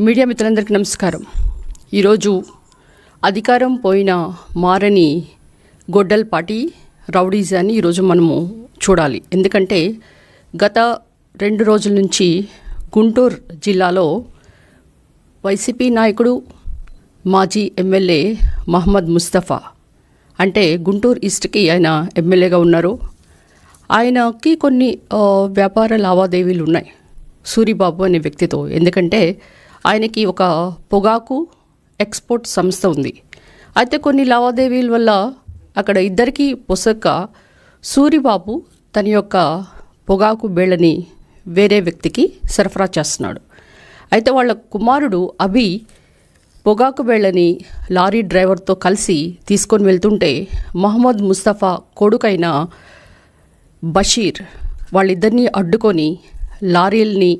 Media మిత్రులందరికీ నమస్కారం. ఈరోజు అధికారం పోయిన మారని గొడ్డల్పాటి రౌడీజాన్ని ఈరోజు మనము చూడాలి. ఎందుకంటే గత 2 రోజుల నుంచి గుంటూరు జిల్లాలో వైసీపీ నాయకుడు మాజీ ఎమ్మెల్యే మహమ్మద్ ముస్తఫా, అంటే గుంటూరు ఈస్ట్కి ఆయన ఎమ్మెల్యేగా ఉన్నారు. ఆయనకి కొన్ని వ్యాపార లావాదేవీలు ఉన్నాయి సూరిబాబు అనే వ్యక్తితో. ఎందుకంటే ఆయనకి ఒక పొగాకు ఎక్స్పోర్ట్ సంస్థ ఉంది. అయితే కొన్ని లావాదేవీల వల్ల అక్కడ ఇద్దరికి పొసక్క సూరిబాబు తన యొక్క పొగాకు బేళ్ళని వేరే వ్యక్తికి సరఫరా చేస్తున్నాడు. అయితే వాళ్ళ కుమారుడు అభి పొగాకు బేళ్ళని లారీ డ్రైవర్తో కలిసి తీసుకొని వెళ్తుంటే మహమ్మద్ ముస్తఫా కొడుకైన బషీర్ వాళ్ళిద్దరినీ అడ్డుకొని లారీల్ని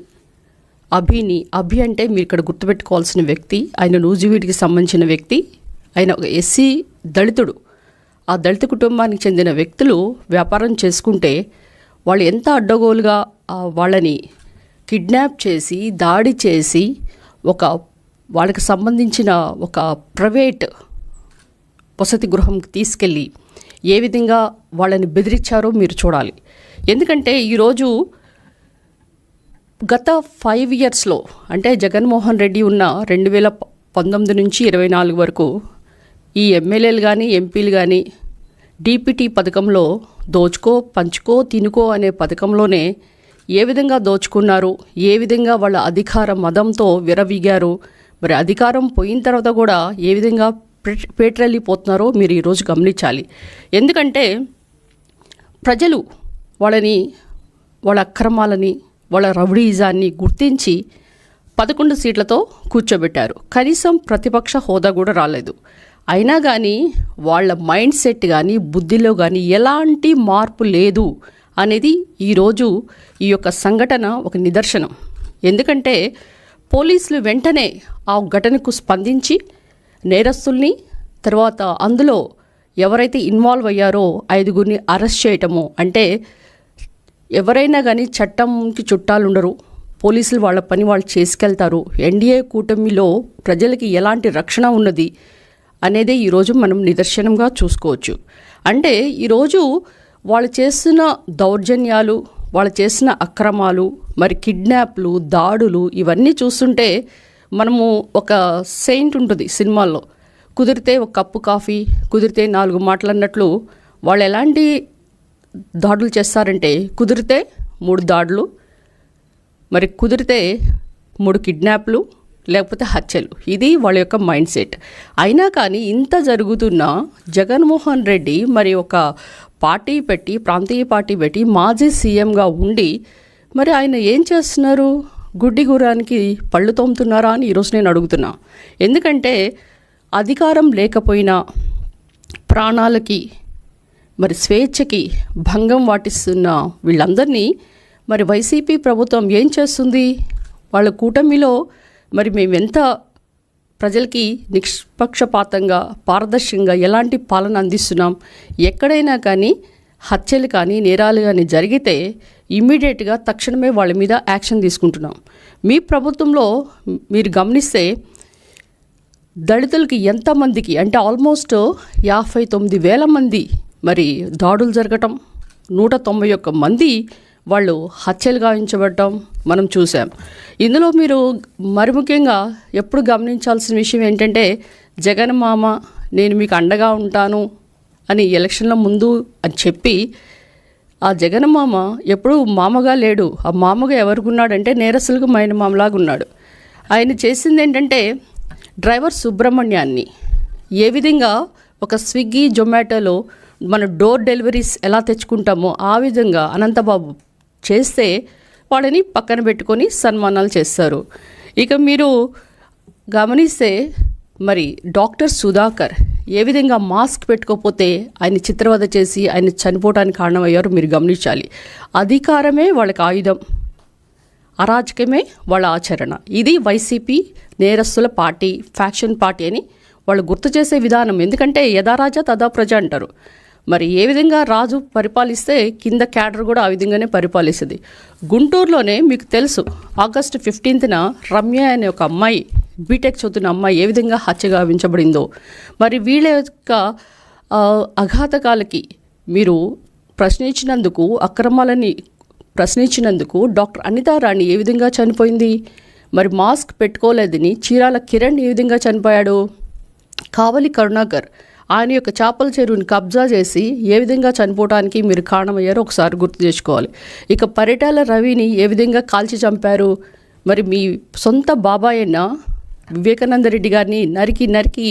అభి అంటే మీరు ఇక్కడ గుర్తుపెట్టుకోవాల్సిన వ్యక్తి, ఆయన నూజివీడికి సంబంధించిన వ్యక్తి. ఆయన ఒక ఎస్సీ దళితుడు. ఆ దళిత కుటుంబానికి చెందిన వ్యక్తులు వ్యాపారం చేసుకుంటే వాళ్ళు ఎంత అడ్డగోలుగా వాళ్ళని కిడ్నాప్ చేసి దాడి చేసి వాళ్ళకి సంబంధించిన ఒక ప్రైవేట్ వసతి గృహంకి తీసుకెళ్ళి ఏ విధంగా వాళ్ళని బెదిరించారో మీరు చూడాలి. ఎందుకంటే ఈరోజు గత 5 ఇయర్స్లో, అంటే జగన్మోహన్ రెడ్డి ఉన్న 2019 నుంచి 24 వరకు ఈ ఎమ్మెల్యేలు కానీ ఎంపీలు కానీ డీపీటీ పథకంలో దోచుకో పంచుకో తినుకో అనే పథకంలోనే ఏ విధంగా దోచుకున్నారు, ఏ విధంగా వాళ్ళ అధికార మదంతో విరవీగారు, మరి అధికారం పోయిన తర్వాత కూడా ఏ విధంగా పేట్రెళ్ళిపోతున్నారో మీరు ఈరోజు గమనించాలి. ఎందుకంటే ప్రజలు వాళ్ళ అక్రమాలని వాళ్ళ రౌడీజాన్ని గుర్తించి 11 సీట్లతో కూర్చోబెట్టారు. కనీసం ప్రతిపక్ష హోదా కూడా రాలేదు. అయినా కానీ వాళ్ళ మైండ్ సెట్ కానీ బుద్ధిలో కానీ ఎలాంటి మార్పు లేదు అనేది ఈరోజు ఈ యొక్క సంఘటన ఒక నిదర్శనం. ఎందుకంటే పోలీసులు వెంటనే ఆ ఘటనకు స్పందించి నేరస్తుల్ని, తర్వాత అందులో ఎవరైతే ఇన్వాల్వ్ అయ్యారో 5గురిని అరెస్ట్ చేయటము. అంటే ఎవరైనా కానీ చట్టంకి చుట్టాలు ఉండరు, పోలీసులు వాళ్ళ పని వాళ్ళు చేసుకెళ్తారు. ఎన్డీఏ కూటమిలో ప్రజలకి ఎలాంటి రక్షణ ఉన్నది అనేదే ఈరోజు మనం నిదర్శనంగా చూసుకోవచ్చు. అంటే ఈరోజు వాళ్ళు చేసిన దౌర్జన్యాలు, వాళ్ళు చేసిన అక్రమాలు, మరి కిడ్నాప్లు, దాడులు ఇవన్నీ చూస్తుంటే మనము ఒక సెయింట్ ఉంటుంది సినిమాల్లో, కుదిరితే ఒక కప్పు కాఫీ, కుదిరితే 4 మాటలు అన్నట్లు వాళ్ళు ఎలాంటి దాడులు చేస్తారంటే కుదిరితే 3 దాడులు, మరి కుదిరితే 3 కిడ్నాప్లు, లేకపోతే హత్యలు. ఇది వాళ్ళ యొక్క మైండ్ సెట్. అయినా కానీ ఇంత జరుగుతున్న జగన్మోహన్ రెడ్డి మరి ఒక పార్టీ పెట్టి, ప్రాంతీయ పార్టీ పెట్టి మాజీ సీఎంగా ఉండి మరి ఆయన ఏం చేస్తున్నారు? గుడ్డి గుర్రానికి పళ్ళు తోముతున్నారా అని ఈరోజు నేను అడుగుతున్నా. ఎందుకంటే అధికారం లేకపోయినా ప్రాణాలకి మరి స్వేచ్ఛకి భంగం వాటిస్తున్న వీళ్ళందరినీ మరి వైసీపీ ప్రభుత్వం ఏం చేస్తుంది? వాళ్ళ కూటమిలో మరి మేమెంత ప్రజలకి నిష్పక్షపాతంగా, పారదర్శకంగా ఎలాంటి పాలన అందిస్తున్నాం? ఎక్కడైనా కానీ హత్యలు కానీ నేరాలు కానీ జరిగితే ఇమ్మీడియట్గా తక్షణమే వాళ్ళ మీద యాక్షన్ తీసుకుంటున్నాం. మీ ప్రభుత్వంలో మీరు గమనిస్తే దళితులకి ఎంతమందికి అంటే ఆల్మోస్ట్ 59,000 మంది మరి దాడులు జరగటం, 191 మంది వాళ్ళు హత్యలు గావించబడటం మనం చూసాం. ఇందులో మీరు మరి ముఖ్యంగా ఎప్పుడు గమనించాల్సిన విషయం ఏంటంటే జగన్ మామ నేను మీకు అండగా ఉంటాను అని ఎలక్షన్ల ముందు అని చెప్పి ఆ జగన్ మామ ఎప్పుడూ మామగా లేడు. ఆ మామగా ఎవరికి ఉన్నాడంటే నేరస్తులకు మైన మామలాగా ఉన్నాడు. ఆయన చేసింది ఏంటంటే డ్రైవర్ సుబ్రహ్మణ్యాన్ని ఏ విధంగా ఒక స్విగ్గీ జొమాటోలో మన డోర్ డెలివరీస్ ఎలా తెచ్చుకుంటామో ఆ విధంగా అనంతబాబు చేస్తే వాళ్ళని పక్కన పెట్టుకొని సన్మానాలు చేస్తారు. ఇక మీరు గమనిస్తే మరి డాక్టర్ సుధాకర్ ఏ విధంగా మాస్క్ పెట్టుకోకపోతే ఆయన చిత్రవద చేసి ఆయన చనిపోవడానికి కారణమయ్యారో మీరు గమనించాలి. అధికారమే వాళ్ళకి ఆయుధం, అరాచకమే వాళ్ళ ఆచరణ. ఇది వైసీపీ నేరస్తుల పార్టీ, ఫ్యాక్షన్ పార్టీ అని వాళ్ళు గుర్తు చేసే విధానం. ఎందుకంటే యథా రాజా తదా ప్రజ అంటారు. మరి ఏ విధంగా రాజు పరిపాలిస్తే కింద క్యాడర్ కూడా ఆ విధంగానే పరిపాలిస్తుంది. గుంటూరులోనే మీకు తెలుసు ఆగస్టు 15న రమ్య అనే ఒక అమ్మాయి, బీటెక్ చదువుతున్న అమ్మాయి ఏ విధంగా హత్య గావించబడిందో, మరి వీళ్ళ యొక్క అఘాతకాలకి మీరు ప్రశ్నించినందుకు, అక్రమాలని ప్రశ్నించినందుకు డాక్టర్ అనితారాణి ఏ విధంగా చనిపోయింది, మరి మాస్క్ పెట్టుకోలేదని చీరాల కిరణ్ ఏ విధంగా చనిపోయాడు, కావలి కరుణాకర్ ఆయన యొక్క చేపల చెరువుని కబ్జా చేసి ఏ విధంగా చనిపోవడానికి మీరు కారణమయ్యారో ఒకసారి గుర్తు చేసుకోవాలి. ఇక పరిటాల రవిని ఏ విధంగా కాల్చి చంపారు, మరి మీ సొంత బాబాయ్ అయిన వివేకానంద రెడ్డి గారిని నరికి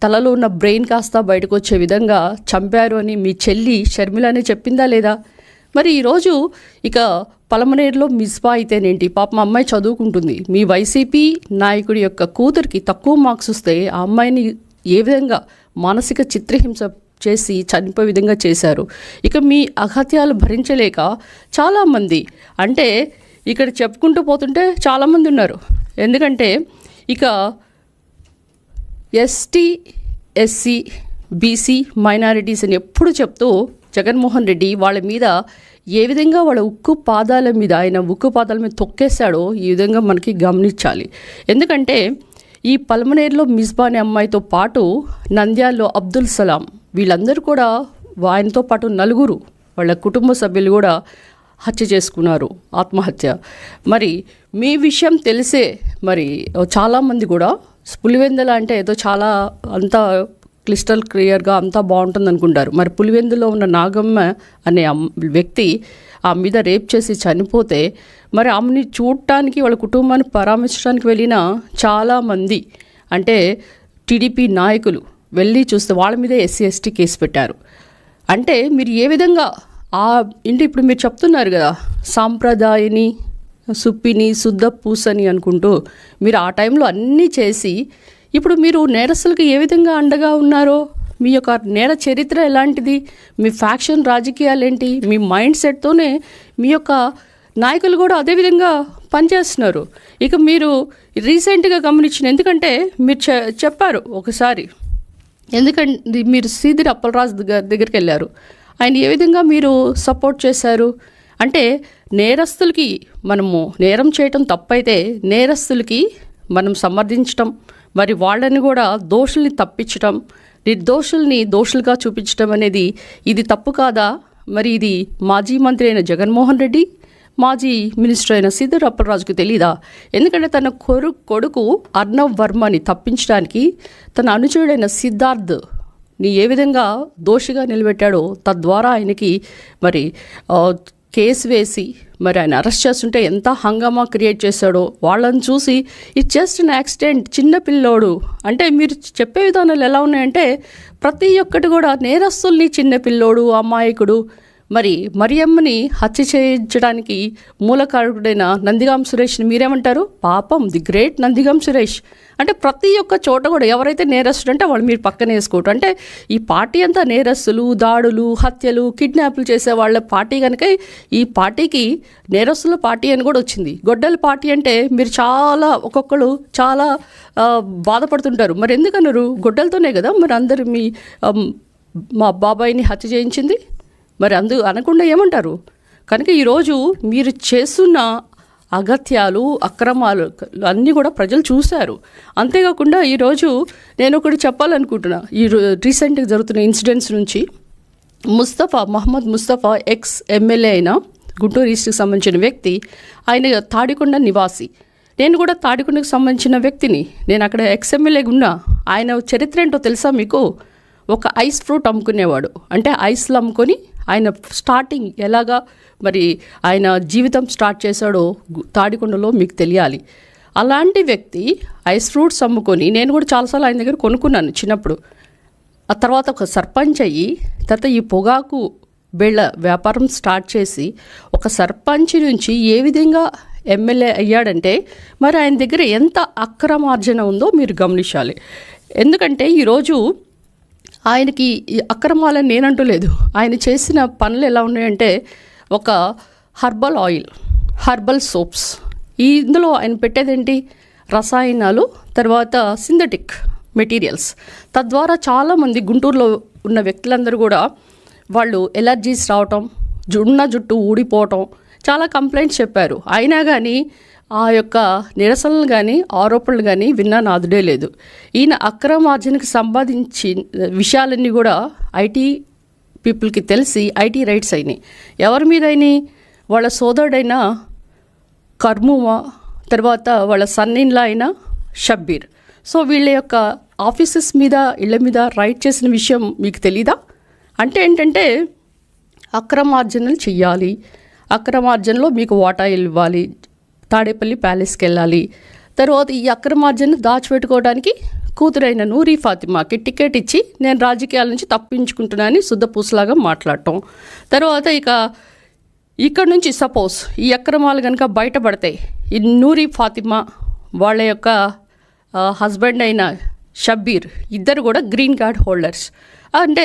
తలలో ఉన్న బ్రెయిన్ కాస్త బయటకు వచ్చే విధంగా చంపారు అని మీ చెల్లి షర్మిలానే చెప్పిందా లేదా? మరి ఈరోజు ఇక పలమనేరులో మిస్బా అయితేనేంటి, పాపం అమ్మాయి చదువుకుంటుంది. మీ వైసీపీ నాయకుడి యొక్క కూతురికి తక్కువ మార్క్స్ వస్తే ఆ అమ్మాయిని ఏ విధంగా మానసిక చిత్రహింస చేసి చనిపోయే విధంగా చేశారు. ఇక మీ అఘాత్యాలు భరించలేక చాలామంది, అంటే ఇక్కడ చెప్పుకుంటూ పోతుంటే చాలామంది ఉన్నారు. ఎందుకంటే ఇక ఎస్టీ, ఎస్సీ, బీసీ, మైనారిటీస్ అని ఎప్పుడు చెప్తూ జగన్మోహన్ రెడ్డి వాళ్ళ మీద ఏ విధంగా వాళ్ళ ఉక్కు పాదాల మీద తొక్కేశాడో ఈ విధంగా మనకి గమనించాలి. ఎందుకంటే ఈ పల్మనేరులో మిస్బా అనే అమ్మాయితో పాటు నంద్యాలలో అబ్దుల్ సలాం, వీళ్ళందరూ కూడా ఆయనతో పాటు 4 వాళ్ళ కుటుంబ సభ్యులు కూడా హత్య చేసుకున్నారు, ఆత్మహత్య. మరి మీ విషయం తెలిసే మరి చాలామంది కూడా పులివెందుల అంటే ఏదో చాలా అంతా క్లిస్టల్ క్లియర్గా అంతా బాగుంటుంది అనుకుంటారు. మరి పులివెందులో ఉన్న నాగమ్మ అనే వ్యక్తి ఆమె మీద రేప్ చేసి చనిపోతే మరి ఆమెని చూడటానికి వాళ్ళ కుటుంబాన్ని పరామర్శించడానికి వెళ్ళిన చాలామంది, అంటే టీడీపీ నాయకులు వెళ్ళి చూస్తే వాళ్ళ మీద ఎస్సీ ఎస్టీ కేసు పెట్టారు. అంటే మీరు ఏ విధంగా ఇప్పుడు మీరు చెప్తున్నారు కదా, సాంప్రదాయని సుప్పిని శుద్ధ పూసని అనుకుంటూ మీరు ఆ టైంలో అన్నీ చేసి ఇప్పుడు మీరు నేరస్తులకు ఏ విధంగా అండగా ఉన్నారో, మీ యొక్క నేర చరిత్ర ఎలాంటిది, మీ ఫ్యాక్షన్ రాజకీయాలు ఏంటి, మీ మైండ్ సెట్తోనే మీ యొక్క నాయకులు కూడా అదేవిధంగా పనిచేస్తున్నారు. ఇక మీరు రీసెంట్గా గమనించిన, ఎందుకంటే మీరు చెప్పారు ఒకసారి, ఎందుకంటే మీరు సీదిరి అప్పలరాజు దగ్గరికి వెళ్ళారు, ఆయన ఏ విధంగా మీరు సపోర్ట్ చేశారు అంటే, నేరస్తులకి మనము నేరం చేయటం తప్పైతే నేరస్తులకి మనం సమర్థించటం, మరి వాళ్ళని కూడా దోషుల్ని తప్పించటం, నిర్దోషుల్ని దోషులుగా చూపించడం అనేది ఇది తప్పు కాదా? మరి ఇది మాజీ మంత్రి అయిన జగన్మోహన్ రెడ్డి, మాజీ మినిస్టర్ అయిన సీదిరి అప్పలరాజుకు తెలీదా? ఎందుకంటే తన కొడుకు అర్ణవ్ వర్మని తప్పించడానికి తన అనుచరుడైన సిద్ధార్థ్ని ఏ విధంగా దోషిగా నిలబెట్టాడో, తద్వారా ఆయనకి మరి కేసు వేసి మరి ఆయన అరెస్ట్ చేస్తుంటే ఎంత హంగామా క్రియేట్ చేశాడో వాళ్ళని చూసి ఇట్స్ జస్ట్ అన్ యాక్సిడెంట్, చిన్న పిల్లోడు అంటే మీరు చెప్పే విధానాలు ఎలా ఉన్నాయంటే ప్రతి ఒక్కటి కూడా నేరస్తుల్ని చిన్న పిల్లోడు, అమాయకుడు, మరి మరియమ్మని హత్య చేయించడానికి మూలకారకుడైన నందిగాం సురేష్ని మీరేమంటారు? పాపం ది గ్రేట్ నందిగాం సురేష్. అంటే ప్రతి ఒక్క చోట కూడా ఎవరైతే నేరస్తుడు అంటే వాళ్ళు మీరు పక్కన వేసుకోవటం, అంటే ఈ పార్టీ అంతా నేరస్తులు, దాడులు, హత్యలు, కిడ్నాప్లు చేసే వాళ్ళ పార్టీ కనుక ఈ పార్టీకి నేరస్తుల పార్టీ అని కూడా వచ్చింది. గొడ్డల పార్టీ అంటే మీరు చాలా ఒక్కొక్కరు చాలా బాధపడుతుంటారు. మరి ఎందుకన్నారు? గొడ్డలతోనే కదా మరి అందరు మా బాబాయిని హత్య చేయించింది. మరి అనకుండా ఏమంటారు? కనుక ఈరోజు మీరు చేస్తున్న అగత్యాలు, అక్రమాలు అన్నీ కూడా ప్రజలు చూశారు. అంతేకాకుండా ఈరోజు నేను ఒకటి చెప్పాలనుకుంటున్నా. ఈ రీసెంట్గా జరుగుతున్న ఇన్సిడెంట్స్ నుంచి మహమ్మద్ ముస్తఫా ఎక్స్ ఎమ్మెల్యే అయిన గుంటూరు ఈస్ట్కి సంబంధించిన వ్యక్తి, ఆయన తాడికొండ నివాసి. నేను కూడా తాడికొండకు సంబంధించిన వ్యక్తిని. నేను అక్కడ ఎక్స్ ఎమ్మెల్యేగా ఉన్నా. ఆయన చరిత్ర ఏంటో తెలుసా మీకు? ఒక ఐస్ ఫ్రూట్ అమ్ముకునేవాడు. అంటే ఐస్లు అమ్ముకొని ఆయన స్టార్టింగ్ ఎలాగా మరి ఆయన జీవితం స్టార్ట్ చేశాడో తాడికొండలో మీకు తెలియాలి. అలాంటి వ్యక్తి ఐస్ ఫ్రూట్స్ అమ్ముకొని, నేను కూడా చాలాసార్లు ఆయన దగ్గర కొనుక్కున్నాను చిన్నప్పుడు. ఆ తర్వాత ఒక సర్పంచ్ అయ్యి తర్వాత ఈ పొగాకు బెళ్ళ వ్యాపారం స్టార్ట్ చేసి ఒక సర్పంచ్ నుంచి ఏ విధంగా ఎమ్మెల్యే అయ్యాడంటే మరి ఆయన దగ్గర ఎంత అక్రమార్జన ఉందో మీరు గమనించాలి. ఎందుకంటే ఈరోజు ఆయనకి అక్రమాలని నేనంటూ లేదు. ఆయన చేసిన పనులు ఎలా ఉన్నాయంటే, ఒక హర్బల్ ఆయిల్, హర్బల్ సోప్స్, ఇందులో ఆయన పెట్టేదేంటి? రసాయనాలు, తర్వాత సింథటిక్ మెటీరియల్స్. తద్వారా చాలామంది గుంటూరులో ఉన్న వ్యక్తులందరూ కూడా వాళ్ళు ఎలర్జీస్ రావటం, జుట్టు ఊడిపోవటం, చాలా కంప్లైంట్స్ చెప్పారు. అయినా కానీ ఆ యొక్క నిరసనలు కానీ ఆరోపణలు కానీ విన్నా నాదుడే లేదు. ఈయన అక్రమార్జనకు సంబంధించి విషయాలన్నీ కూడా ఐటీ పీపుల్కి తెలిసి ఐటీ రైట్స్ అయినాయి. ఎవరి మీద అయినాయి? వాళ్ళ సోదరుడైన కర్ముమా, తర్వాత వాళ్ళ సన్నిన్లా అయిన షబ్బీర్. సో వీళ్ళ యొక్క ఆఫీసెస్ మీద, ఇళ్ళ మీద రైట్ చేసిన విషయం మీకు తెలీదా? అంటే ఏంటంటే అక్రమార్జనలు చెయ్యాలి, అక్రమార్జనలో మీకు వాటా ఇవ్వాలి, తాడేపల్లి ప్యాలెస్కి వెళ్ళాలి. తర్వాత ఈ అక్రమార్జన దాచిపెట్టుకోవడానికి కూతురైన నూరి ఫాతిమాకి టికెట్ ఇచ్చి నేను రాజకీయాల నుంచి తప్పించుకుంటున్నానని శుద్ధపూసలాగా మాట్లాడటం. తర్వాత ఇక్కడ నుంచి సపోజ్ ఈ అక్రమాలు కనుక బయటపడతాయి, ఈ నూరి ఫాతిమా వాళ్ళ యొక్క హస్బెండ్ అయిన షబ్బీర్ ఇద్దరు కూడా గ్రీన్ కార్డ్ హోల్డర్స్. అంటే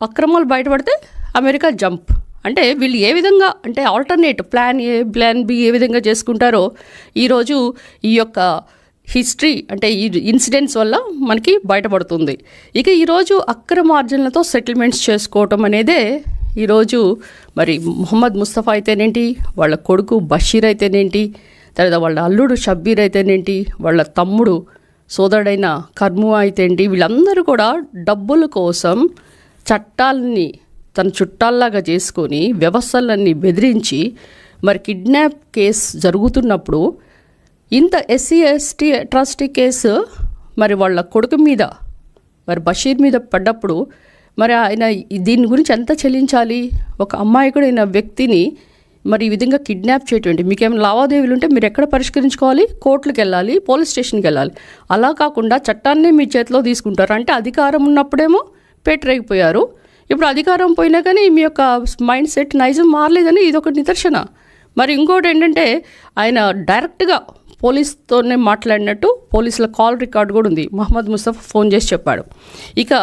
అక్రమాలు బయటపడితే అమెరికా జంప్. అంటే వీళ్ళు ఏ విధంగా, అంటే alternate plan A, plan B ఏ విధంగా చేసుకుంటారో ఈరోజు ఈ యొక్క హిస్టరీ, అంటే ఈ ఇన్సిడెంట్స్ వల్ల మనకి బయటపడుతుంది. ఇక ఈరోజు అక్రమార్జనలతో సెటిల్మెంట్స్ చేసుకోవటం అనేదే ఈరోజు మరి మొహమ్మద్ ముస్తఫా అయితేనేంటి, వాళ్ళ కొడుకు బషీర్ అయితేనేంటి, తర్వాత వాళ్ళ అల్లుడు షబ్బీర్ అయితేనేంటి, వాళ్ళ తమ్ముడు సోదరుడైన కర్ము అయితేంటి, వీళ్ళందరూ కూడా డబ్బుల కోసం చట్టాలని తన చుట్టాల్లాగా చేసుకొని వ్యవస్థలన్నీ బెదిరించి మరి కిడ్నాప్ కేసు జరుగుతున్నప్పుడు ఇంత ఎస్సీ ఎస్టీ అట్రాసిటీ కేసు మరి వాళ్ళ కొడుకు మీద, మరి బషీర్ మీద పడ్డప్పుడు మరి ఆయన దీని గురించి ఎంత చెల్లించాలి? ఒక అమాయకుడైన వ్యక్తిని మరి ఈ విధంగా కిడ్నాప్ చేయటం, మీకేమైనా లావాదేవీలు ఉంటే మీరు ఎక్కడ పరిష్కరించుకోవాలి? కోర్టులకు వెళ్ళాలి, పోలీస్ స్టేషన్కి వెళ్ళాలి. అలా కాకుండా చట్టాన్ని మీ చేతిలో తీసుకుంటారు. అంటే అధికారం ఉన్నప్పుడేమో పెట్టరేగిపోయారు, ఇప్పుడు అధికారం పోయినా కానీ మీ యొక్క మైండ్ సెట్ నైజం మారలేదని ఇది ఒక నిదర్శన. మరి ఇంకోటి ఏంటంటే ఆయన డైరెక్ట్గా పోలీస్తోనే మాట్లాడినట్టు పోలీసుల కాల్ రికార్డు కూడా ఉంది. మొహమ్మద్ ముస్తఫా ఫోన్ చేసి చెప్పాడు. ఇక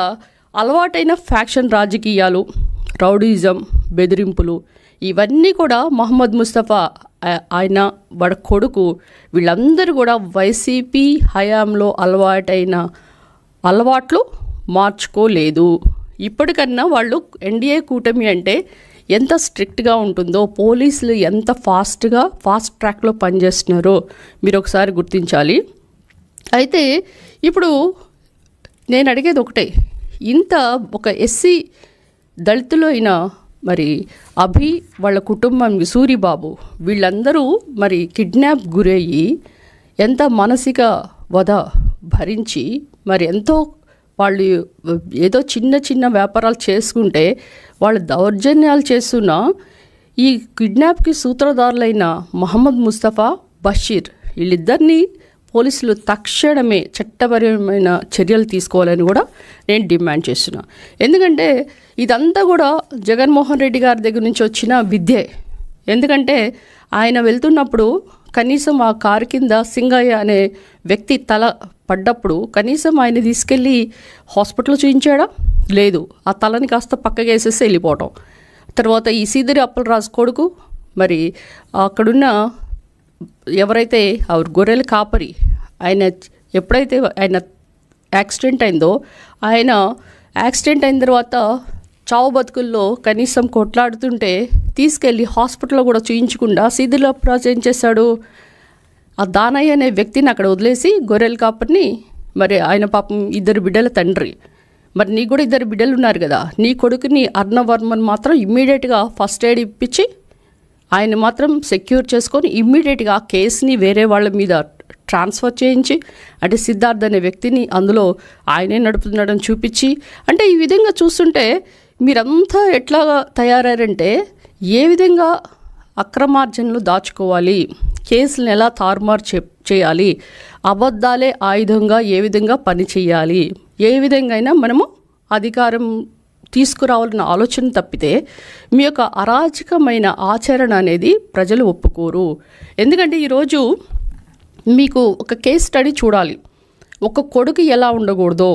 అలవాటైన ఫ్యాక్షన్ రాజకీయాలు, రౌడీజం, బెదిరింపులు, ఇవన్నీ కూడా మొహమ్మద్ ముస్తఫా ఆయన వాడి కొడుకు వీళ్ళందరూ కూడా వైసీపీ హయాంలో అలవాటైన అలవాట్లు మార్చుకోలేదు. ఇప్పటికన్నా వాళ్ళు ఎన్డీఏ కూటమి అంటే ఎంత స్ట్రిక్ట్గా ఉంటుందో, పోలీసులు ఎంత ఫాస్ట్ ట్రాక్లో పనిచేస్తున్నారో మీరు ఒకసారి గుర్తించాలి. అయితే ఇప్పుడు నేను అడిగేది ఒకటే, ఇంత ఒక ఎస్సీ దళితులు అయిన మరి అభి వాళ్ళ కుటుంబం, సూరిబాబు వీళ్ళందరూ మరి కిడ్నాప్ గురయ్యి ఎంత మానసిక వధ భరించి మరి ఎంతో వాళ్ళు ఏదో చిన్న చిన్న వ్యాపారాలు చేసుకుంటే వాళ్ళు దౌర్జన్యాలు చేస్తున్న ఈ కిడ్నాప్కి సూత్రధారులైన మొహమ్మద్ ముస్తఫా, బషీర్ వీళ్ళిద్దరినీ పోలీసులు తక్షణమే చట్టపరమైన చర్యలు తీసుకోవాలని కూడా నేను డిమాండ్ చేస్తున్నా. ఎందుకంటే ఇదంతా కూడా జగన్మోహన్ రెడ్డి గారి దగ్గర నుంచి వచ్చిన విద్యే. ఎందుకంటే ఆయన వెళ్తున్నప్పుడు కనీసం ఆ కారు కింద సింగయ్య అనే వ్యక్తి తల పడ్డప్పుడు కనీసం ఆయన తీసుకెళ్ళి హాస్పిటల్ చూపించాడా? లేదు. ఆ తలని కాస్త పక్కగా వేసేసి వెళ్ళిపోవటం. తర్వాత ఈ సీదిరి అప్పలరాజు కొడుకు మరి అక్కడున్న ఎవరైతే ఆ గొర్రెల కాపరి, ఆయన ఎప్పుడైతే ఆయన యాక్సిడెంట్ అయిందో, ఆయన యాక్సిడెంట్ అయిన తర్వాత చావు బతుకుల్లో కనీసం కొట్లాడుతుంటే తీసుకెళ్ళి హాస్పిటల్లో కూడా చూయించకుండా సీదిరి అప్పలరాజు ఏం చేశాడు? ఆ దానయ్య అనే వ్యక్తిని అక్కడ వదిలేసి గొర్రెల కాపరిని, మరి ఆయన పాపం 2 బిడ్డల తండ్రి, మరి నీకు కూడా 2 బిడ్డలు ఉన్నారు కదా, నీ కొడుకుని అర్ణవర్మన్ మాత్రం ఇమ్మీడియట్గా ఫస్ట్ ఎయిడ్ ఇప్పించి ఆయన మాత్రం సెక్యూర్ చేసుకొని ఇమ్మీడియట్గా ఆ కేసుని వేరే వాళ్ళ మీద ట్రాన్స్ఫర్ చేయించి, అంటే సిద్ధార్థ్ అనే వ్యక్తిని అందులో ఆయనే నడుపుతున్నాడని చూపించి, అంటే ఈ విధంగా చూస్తుంటే మీరంతా ఎట్లా తయారారంటే ఏ విధంగా అక్రమార్జనలు దాచుకోవాలి, కేసులను ఎలా తారుమారు చేయాలి, అబద్ధాలే ఆయుధంగా ఏ విధంగా పని చేయాలి, ఏ విధంగా అయినా మనము అధికారం తీసుకురావాలన్న ఆలోచన తప్పితే మీ యొక్క అరాచకమైన ఆచరణ అనేది ప్రజలు ఒప్పుకోరు. ఎందుకంటే ఈరోజు మీకు ఒక కేస్ స్టడీ చూడాలి. ఒక కొడుకు ఎలా ఉండకూడదో,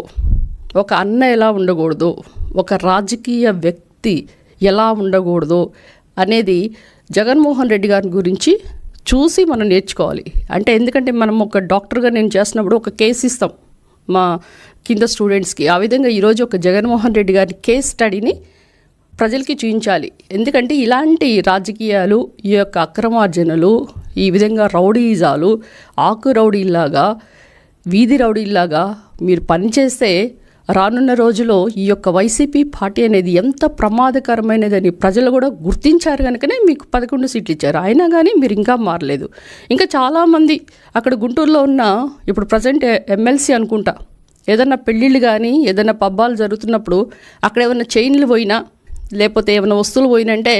ఒక అన్న ఎలా ఉండకూడదో, ఒక రాజకీయ వ్యక్తి ఎలా ఉండకూడదో అనేది జగన్మోహన్ రెడ్డి గారి గురించి చూసి మనం నేర్చుకోవాలి. అంటే ఎందుకంటే మనం ఒక డాక్టర్గా నేను చేసినప్పుడు ఒక కేసు ఇస్తాం మా కింద స్టూడెంట్స్కి. ఆ విధంగా ఈరోజు ఒక జగన్మోహన్ రెడ్డి గారి కేస్ స్టడీని ప్రజలకి చూపించాలి. ఎందుకంటే ఇలాంటి రాజకీయాలు, ఈ యొక్క అక్రమార్జనలు, ఈ విధంగా రౌడీజాలు, ఆకు రౌడీలాగా, వీధి రౌడీలాగా మీరు పనిచేస్తే రానున్న రోజుల్లో ఈ యొక్క వైసీపీ పార్టీ అనేది ఎంత ప్రమాదకరమైనదని ప్రజలు కూడా గుర్తించారు కనుకనే మీకు 11 సీట్లు ఇచ్చారు. అయినా కానీ మీరు ఇంకా మారలేదు. ఇంకా చాలామంది అక్కడ గుంటూరులో ఉన్న ఇప్పుడు ప్రజెంట్ ఎమ్మెల్సీ అనుకుంటా, ఏదన్నా పెళ్ళిళ్ళు కానీ ఏదైనా పబ్బాలు జరుగుతున్నప్పుడు అక్కడ ఏమైనా చైన్లు పోయినా లేకపోతే ఏమైనా వస్తువులు పోయినంటే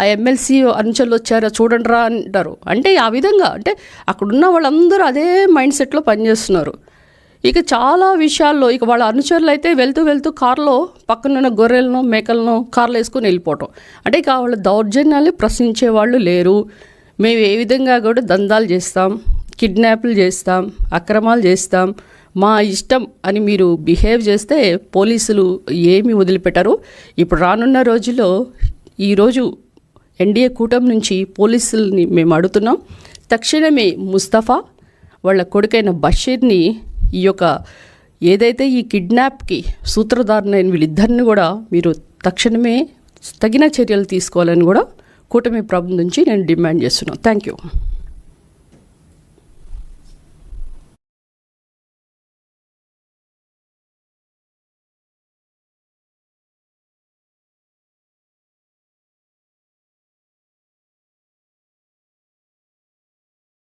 ఆ ఎమ్మెల్సీ అనుచరులు వచ్చారా చూడండి రా అంటారు. అంటే ఆ విధంగా అంటే అక్కడున్న వాళ్ళందరూ అదే మైండ్ సెట్లో పనిచేస్తున్నారు. ఇక చాలా విషయాల్లో ఇక వాళ్ళ అనుచరులు అయితే వెళ్తూ కారులో పక్కనున్న గొర్రెలను మేకలను కార్లో వేసుకొని వెళ్ళిపోవటం. అంటే ఇక వాళ్ళ దౌర్జన్యాలు ప్రశ్నించే వాళ్ళు లేరు. మేము ఏ విధంగా కూడా దందాలు చేస్తాం, కిడ్నాప్లు చేస్తాం, అక్రమాలు చేస్తాం, మా ఇష్టం అని మీరు బిహేవ్ చేస్తే పోలీసులు ఏమి వదిలిపెట్టరు. ఇప్పుడు రానున్న రోజుల్లో ఈరోజు ఎన్డీఏ కూటమి నుంచి పోలీసుల్ని మేము అడుగుతున్నాం, తక్షణమే ముస్తఫా వాళ్ళ కొడుకైన బషీర్ని ఈ యొక్క ఏదైతే ఈ కిడ్నాప్కి సూత్రధారులైన వీళ్ళిద్దరిని కూడా మీరు తక్షణమే తగిన చర్యలు తీసుకోవాలని కూడా కూటమి ప్రభుత్వం నుంచి నేను డిమాండ్ చేస్తున్నాను. Thank you.